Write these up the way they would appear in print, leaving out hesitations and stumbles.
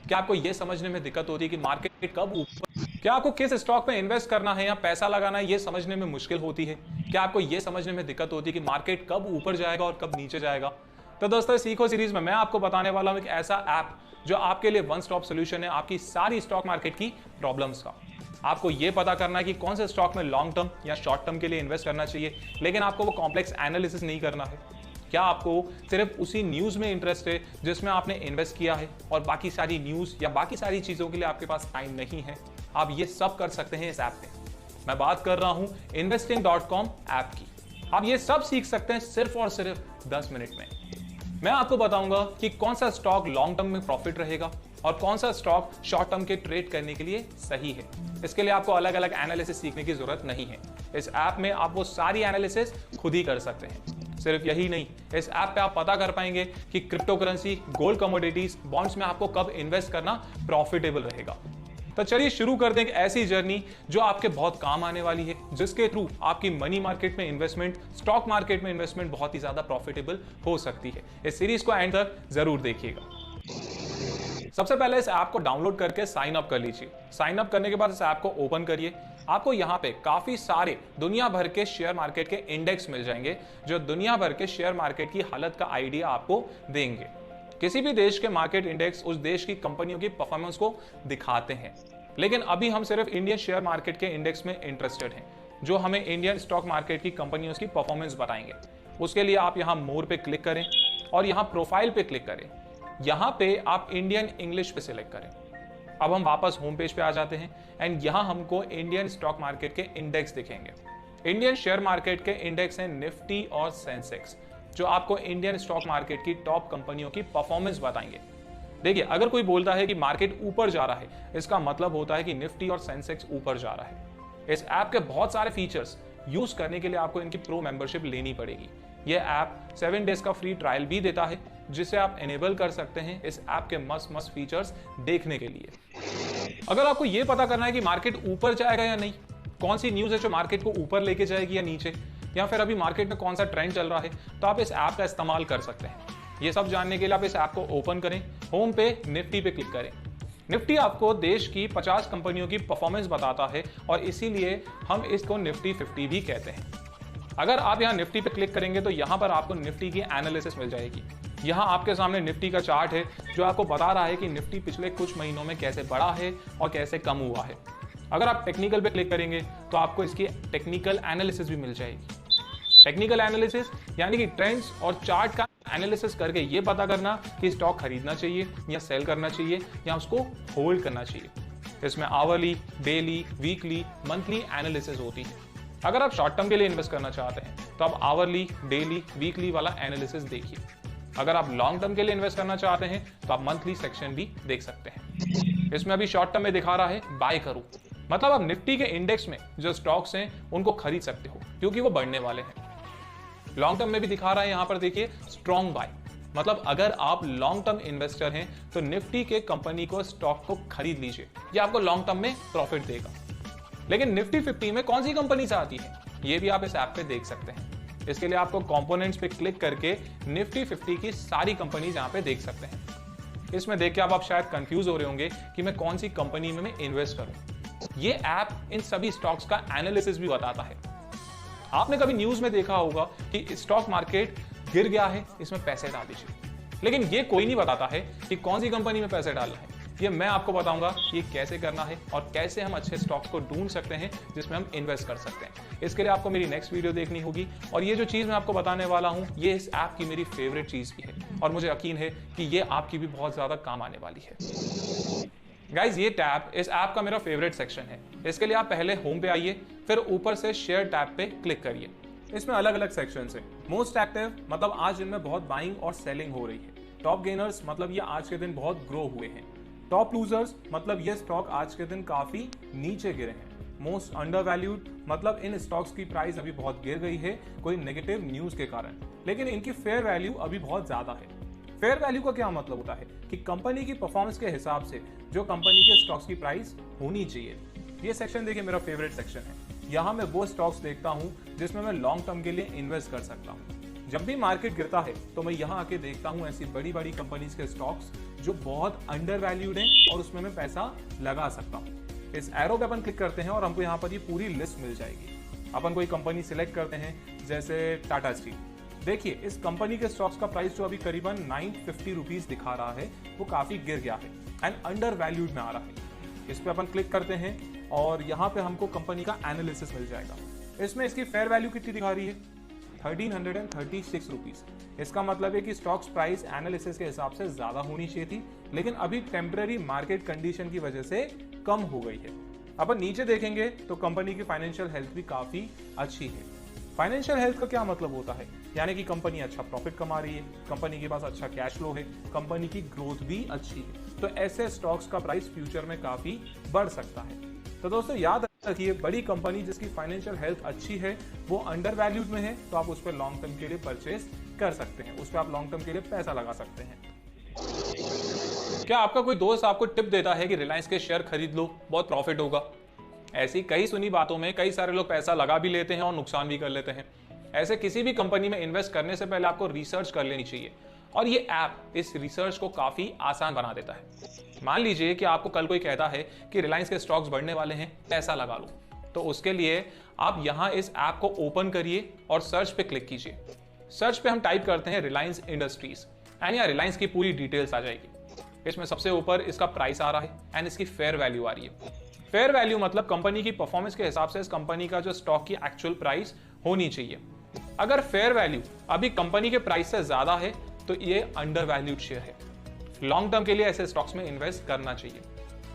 क्या आपको यह समझने में दिक्कत होती है कि मार्केट कब ऊपर, क्या आपको किस स्टॉक में इन्वेस्ट करना है या पैसा लगाना है, यह समझने में मुश्किल होती है? क्या आपको यह समझने में दिक्कत होती है कि मार्केट कब ऊपर जाएगा और कब नीचे जाएगा? तो दोस्तों, सीखो सीरीज में मैं आपको बताने वाला हूं एक ऐसा ऐप जो आपके लिए वन स्टॉप सोल्यूशन है आपकी सारी स्टॉक मार्केट की प्रॉब्लम्स का। आपको यह पता करना है कि कौन से स्टॉक में लॉन्ग टर्म या शॉर्ट टर्म के लिए इन्वेस्ट करना चाहिए, लेकिन आपको वो कॉम्प्लेक्स एनालिसिस नहीं करना है। क्या आपको सिर्फ उसी न्यूज में इंटरेस्ट है जिसमें आपने इन्वेस्ट किया है और बाकी सारी न्यूज या बाकी सारी चीजों के लिए आपके पास टाइम नहीं है? आप ये सब कर सकते हैं इस ऐप पे। मैं बात कर रहा हूं investing.com ऐप की। आप ये सब सीख सकते हैं सिर्फ और सिर्फ 10 मिनट में। मैं आपको बताऊंगा कि कौन सा स्टॉक लॉन्ग टर्म में प्रॉफिट रहेगा और कौन सा स्टॉक शॉर्ट टर्म के ट्रेड करने के लिए सही है। इसके लिए आपको अलग अलग एनालिसिस सीखने की जरूरत नहीं है। इस ऐप में आप वो सारी एनालिसिस खुद ही कर सकते हैं। सिर्फ यही नहीं, इस ऐप पे आप पता कर पाएंगे कि crypto currency, gold commodities, bonds में आपको कब इन्वेस्ट करना प्रॉफिटेबल रहेगा। तो चलिए शुरू कर दें एक ऐसी जर्नी जो आपके बहुत काम आने वाली है, जिसके थ्रू आपकी मनी मार्केट में इन्वेस्टमेंट, स्टॉक मार्केट में इन्वेस्टमेंट बहुत ही ज्यादा प्रॉफिटेबल हो सकती है। इस सीरीज को एंड तक जरूर देखिएगा। सबसे पहले इस ऐप को डाउनलोड करके साइन अप कर लीजिए। साइन अप करने के बाद इस ऐप को ओपन करिए। आपको यहाँ पे काफी सारे दुनिया भर के शेयर मार्केट के इंडेक्स मिल जाएंगे जो दुनिया भर के शेयर मार्केट की हालत का आइडिया आपको देंगे। किसी भी देश के मार्केट इंडेक्स उस देश की कंपनियों की परफॉर्मेंस को दिखाते हैं, लेकिन अभी हम सिर्फ इंडियन शेयर मार्केट के इंडेक्स में इंटरेस्टेड हैं जो हमें इंडियन स्टॉक मार्केट की कंपनियों की परफॉर्मेंस बताएंगे। उसके लिए आप यहाँ मोर पे क्लिक करें और यहाँ प्रोफाइल पे क्लिक करें। यहाँ पे आप इंडियन इंग्लिश पे सिलेक्ट करें। अब हम वापस होम पेज पे आ जाते हैं एंड यहाँ हमको इंडियन स्टॉक मार्केट के इंडेक्स दिखेंगे। इंडियन शेयर मार्केट के इंडेक्स हैं निफ्टी और सेंसेक्स, जो आपको इंडियन स्टॉक मार्केट की टॉप कंपनियों की परफॉर्मेंस बताएंगे। देखिए, अगर कोई बोलता है कि मार्केट ऊपर जा रहा है, इसका मतलब होता है कि निफ्टी और सेंसेक्स ऊपर जा रहा है। इस ऐप के बहुत सारे फीचर्स यूज करने के लिए आपको इनकी प्रो मेंबरशिप लेनी पड़ेगी। यह ऐप 7 डेज का फ्री ट्रायल भी देता है, जिसे आप एनेबल कर सकते हैं इस ऐप के मस्त फीचर्स देखने के लिए। अगर आपको यह पता करना है कि मार्केट ऊपर जाएगा या नहीं, कौन सी न्यूज है जो मार्केट को ऊपर लेके जाएगी या नीचे, या फिर अभी मार्केट में कौन सा ट्रेंड चल रहा है, तो आप इस ऐप का इस्तेमाल कर सकते हैं। ये सब जानने के लिए आप इस ऐप को ओपन करें, होम पे निफ्टी पे क्लिक करें। निफ्टी आपको देश की 50 कंपनियों की परफॉर्मेंस बताता है और इसीलिए हम इसको निफ्टी 50 भी कहते हैं। अगर आप यहाँ निफ्टी पे क्लिक करेंगे तो यहाँ पर आपको निफ्टी की एनालिसिस मिल जाएगी। यहाँ आपके सामने निफ्टी का चार्ट है जो आपको बता रहा है कि निफ्टी पिछले कुछ महीनों में कैसे बढ़ा है और कैसे कम हुआ है। अगर आप टेक्निकल पे क्लिक करेंगे तो आपको इसकी टेक्निकल एनालिसिस भी मिल जाएगी। टेक्निकल एनालिसिस यानी कि ट्रेंड्स और चार्ट का एनालिसिस करके ये पता करना कि स्टॉक खरीदना चाहिए या सेल करना चाहिए या उसको होल्ड करना चाहिए। इसमें hourly, daily, weekly, monthly analysis होती है। अगर आप शॉर्ट टर्म के लिए इन्वेस्ट करना चाहते हैं तो आप आवरली, डेली, वीकली वाला एनालिसिस देखिए। अगर आप लॉन्ग टर्म के लिए इन्वेस्ट करना चाहते हैं तो आप मंथली सेक्शन भी देख सकते हैं। इसमें अभी शॉर्ट टर्म में दिखा रहा है बाय करो, मतलब आप निफ्टी के इंडेक्स में जो स्टॉक्स हैं उनको खरीद सकते हो क्योंकि वो बढ़ने वाले हैं। लॉन्ग टर्म में भी दिखा रहा है, यहाँ पर देखिए स्ट्रॉन्ग बाय, मतलब अगर आप लॉन्ग टर्म इन्वेस्टर हैं तो निफ्टी के कंपनी को स्टॉक को खरीद लीजिए, ये आपको लॉन्ग टर्म में प्रॉफिट देगा। लेकिन निफ्टी 50 में कौन सी कंपनी आती है ये भी आप इस ऐप पे देख सकते हैं। इसके लिए आपको कंपोनेंट्स पे क्लिक करके निफ्टी 50 की सारी कंपनीज यहाँ पे देख सकते हैं। इसमें देख के आप शायद कंफ्यूज हो रहे होंगे कि मैं कौन सी कंपनी में मैं इन्वेस्ट करूं। ये ऐप इन सभी स्टॉक्स का एनालिसिस भी बताता है। आपने कभी न्यूज में देखा होगा कि स्टॉक मार्केट गिर गया है, इसमें पैसे डाल दीजिए, लेकिन ये कोई नहीं बताता है कि कौन सी कंपनी में पैसे डालना है। ये मैं आपको बताऊंगा कि कैसे करना है और कैसे हम अच्छे स्टॉक्स को ढूंढ सकते हैं जिसमें हम इन्वेस्ट कर सकते हैं। इसके लिए आपको मेरी नेक्स्ट वीडियो देखनी होगी और ये जो चीज मैं आपको बताने वाला हूं ये इस ऐप की मेरी फेवरेट चीज भी है और मुझे यकीन है कि ये आपकी भी बहुत ज्यादा काम आने वाली है। गाइज, ये टैब इस ऐप का मेरा फेवरेट सेक्शन है। इसके लिए आप पहले होम पे आइए, फिर ऊपर से शेयर टैब पे क्लिक करिए। इसमें अलग अलग सेक्शन है। मोस्ट एक्टिव मतलब आज दिन में बहुत बाइंग और सेलिंग हो रही है। टॉप गेनर्स मतलब ये आज के दिन बहुत ग्रो हुए हैं। टॉप लूजर्स मतलब ये स्टॉक आज के दिन काफी नीचे गिरे हैं। मोस्ट अंडर वैल्यूड मतलब इन स्टॉक्स की प्राइस अभी बहुत गिर गई है कोई नेगेटिव न्यूज के कारण, लेकिन इनकी फेयर वैल्यू अभी बहुत ज्यादा है। फेयर वैल्यू का क्या मतलब होता है कि कंपनी की परफॉर्मेंस के हिसाब से जो कंपनी के स्टॉक्स की प्राइस होनी चाहिए। ये सेक्शन देखिए मेरा फेवरेट सेक्शन है। यहाँ मैं वो स्टॉक्स देखता हूँ जिसमें मैं लॉन्ग टर्म के लिए इन्वेस्ट कर सकता हूँ। जब भी मार्केट गिरता है तो मैं यहाँ आके देखता हूँ ऐसी बड़ी बड़ी कंपनीज के स्टॉक्स जो बहुत अंडर वैल्यूड है और उसमें मैं पैसा लगा सकता हूँ। इस एरो पे अपन क्लिक करते हैं और हमको यहाँ पर ये पूरी लिस्ट मिल जाएगी। अपन कोई कंपनी सिलेक्ट करते हैं जैसे टाटा स्टील। देखिए इस कंपनी के स्टॉक्स का प्राइस जो अभी करीबन 950 रुपीज दिखा रहा है वो काफी गिर गया है एंड अंडर वैल्यूड में आ रहा है। इस पे अपन क्लिक करते हैं और यहाँ पे हमको कंपनी का एनालिसिस मिल जाएगा। इसमें इसकी फेयर वैल्यू कितनी दिखा रही है, 1336 रुपीज। इसका मतलब है कि स्टॉक्स प्राइस एनालिसिस के हिसाब से ज्यादा होनी चाहिए थी, लेकिन अभी टेम्पररी मार्केट कंडीशन की वजह से कम हो गई है। अपन नीचे देखेंगे तो कंपनी की फाइनेंशियल हेल्थ भी काफी अच्छी है। फाइनेंशियल हेल्थ का क्या मतलब होता है, यानी कि कंपनी अच्छा प्रॉफिट कमा रही है, कंपनी के पास अच्छा कैश फ्लो है, कंपनी की ग्रोथ भी अच्छी है। तो ऐसे स्टॉक्स का प्राइस फ्यूचर में काफी बढ़ सकता है। तो दोस्तों याद रखिए, बड़ी कंपनी जिसकी फाइनेंशियल हेल्थ अच्छी है वो अंडर वैल्यूड में है, तो आप उस पर लॉन्ग टर्म के लिए परचेस कर सकते हैं, उस पर आप लॉन्ग टर्म के लिए पैसा लगा सकते हैं। क्या आपका कोई दोस्त आपको टिप देता है कि रिलायंस के शेयर खरीद लो, बहुत प्रॉफिट होगा? ऐसी कई सुनी बातों में कई सारे लोग पैसा लगा भी लेते हैं और नुकसान भी कर लेते हैं। ऐसे किसी भी कंपनी में इन्वेस्ट करने से पहले आपको रिसर्च कर लेनी चाहिए और ये ऐप इस रिसर्च को काफी आसान बना देता है। मान लीजिए कि आपको कल कोई कहता है कि रिलायंस के स्टॉक्स बढ़ने वाले हैं, पैसा लगा लो, तो उसके लिए आप यहां इस ऐप को ओपन करिए और सर्च पे क्लिक कीजिए। सर्च पे हम टाइप करते हैं रिलायंस इंडस्ट्रीज एंड यहाँ रिलायंस की पूरी डिटेल्स आ जाएगी। इसमें सबसे ऊपर इसका प्राइस आ रहा है एंड इसकी फेयर वैल्यू आ रही है। फेयर वैल्यू मतलब कंपनी की परफॉर्मेंस के हिसाब से इस कंपनी का जो स्टॉक की एक्चुअल प्राइस होनी चाहिए। अगर फेयर वैल्यू अभी कंपनी के प्राइस से ज्यादा है तो ये अंडर वैल्यूड शेयर है। लॉन्ग टर्म के लिए ऐसे स्टॉक्स में इन्वेस्ट करना चाहिए।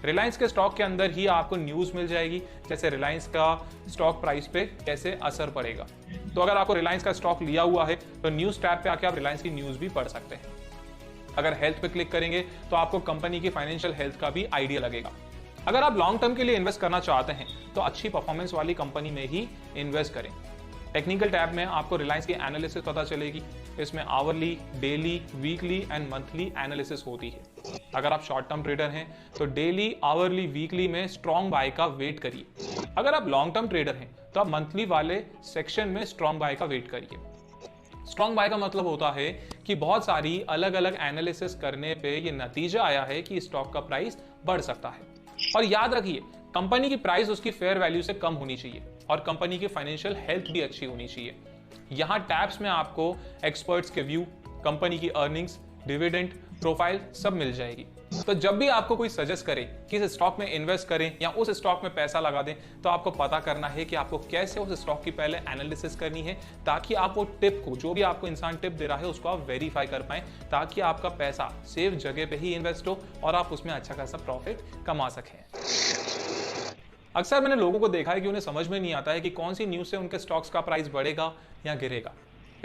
रिलायंस के स्टॉक के अंदर ही आपको न्यूज मिल जाएगी, जैसे रिलायंस का स्टॉक प्राइस पे कैसे असर पड़ेगा। तो अगर आपको रिलायंस का स्टॉक लिया हुआ है तो न्यूज टैब पे आके आप रिलायंस की न्यूज भी पढ़ सकते हैं। अगर हेल्थ पे क्लिक करेंगे तो आपको कंपनी की फाइनेंशियल हेल्थ का भी आइडिया लगेगा। अगर आप लॉन्ग टर्म के लिए इन्वेस्ट करना चाहते हैं तो अच्छी परफॉर्मेंस वाली कंपनी में ही इन्वेस्ट करें। टेक्निकल टैब में आपको रिलायंस की एनालिसिस पता चलेगी। इसमें hourly, daily, weekly and monthly analysis होती है। अगर आप शॉर्ट टर्म ट्रेडर हैं तो डेली, आवरली, वीकली में स्ट्रॉन्ग बाय का वेट करिए। अगर आप लॉन्ग टर्म ट्रेडर हैं तो आप मंथली वाले सेक्शन में स्ट्रॉन्ग बाय का वेट करिए। स्ट्रॉन्ग बाय का मतलब होता है कि बहुत सारी अलग अलग एनालिसिस करने पे ये नतीजा आया है कि स्टॉक का प्राइस बढ़ सकता है। और याद रखिए, कंपनी की प्राइस उसकी फेयर वैल्यू से कम होनी चाहिए और कंपनी की फाइनेंशियल हेल्थ भी अच्छी होनी चाहिए। यहां टैब्स में आपको एक्सपर्ट्स के व्यू, कंपनी की अर्निंग्स, डिविडेंड प्रोफाइल सब मिल जाएगी। तो जब भी आपको कोई सजेस्ट करे कि इस स्टॉक में इन्वेस्ट करें या उस स्टॉक में पैसा लगा दें, तो आपको पता करना है कि आपको कैसे उस स्टॉक की पहले एनालिसिस करनी है, ताकि आप वो टिप को, जो भी आपको इंसान टिप दे रहा है, उसको आप वेरीफाई कर पाएं, ताकि आपका पैसा सेफ जगह पे ही इन्वेस्ट हो और आप उसमें अच्छा खासा प्रॉफिट कमा सकें। अक्सर मैंने लोगों को देखा है कि उन्हें समझ में नहीं आता है कि कौन सी न्यूज़ से उनके स्टॉक्स का प्राइस बढ़ेगा या गिरेगा।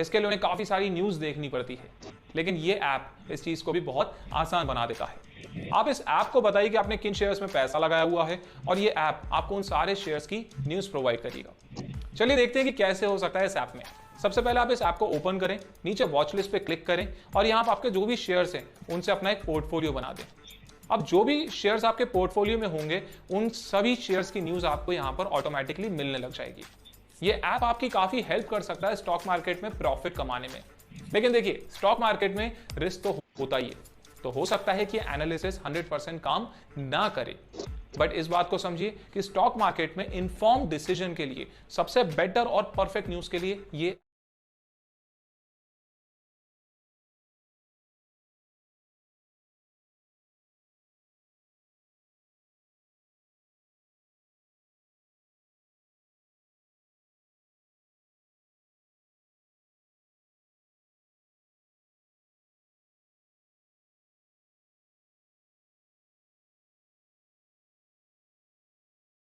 इसके लिए उन्हें काफ़ी सारी न्यूज़ देखनी पड़ती है, लेकिन ये ऐप इस चीज़ को भी बहुत आसान बना देता है। आप इस ऐप को बताइए कि आपने किन शेयर्स में पैसा लगाया हुआ है और ये ऐप आपको उन सारे शेयर्स की न्यूज़ प्रोवाइड करेगा। चलिए देखते हैं कि कैसे हो सकता है इस ऐप में। सबसे पहले आप इस ऐप को ओपन करें, नीचे वॉच लिस्ट पे क्लिक करें और यहाँ पर आपके जो भी शेयर्स हैं उनसे अपना एक पोर्टफोलियो बना दें। अब जो भी शेयर्स आपके पोर्टफोलियो में होंगे उन सभी शेयर्स की न्यूज़ आपको यहाँ पर ऑटोमेटिकली मिलने लग जाएगी। ये ऐप आपकी काफ़ी हेल्प कर सकता है स्टॉक मार्केट में प्रॉफिट कमाने में। लेकिन देखिए, स्टॉक मार्केट में रिस्क तो होता ही है, तो हो सकता है कि एनालिसिस 100% काम ना करे। बट इस बात को समझिए कि स्टॉक मार्केट में इन्फॉर्म डिसीजन के लिए सबसे बेटर और परफेक्ट न्यूज़ के लिए ये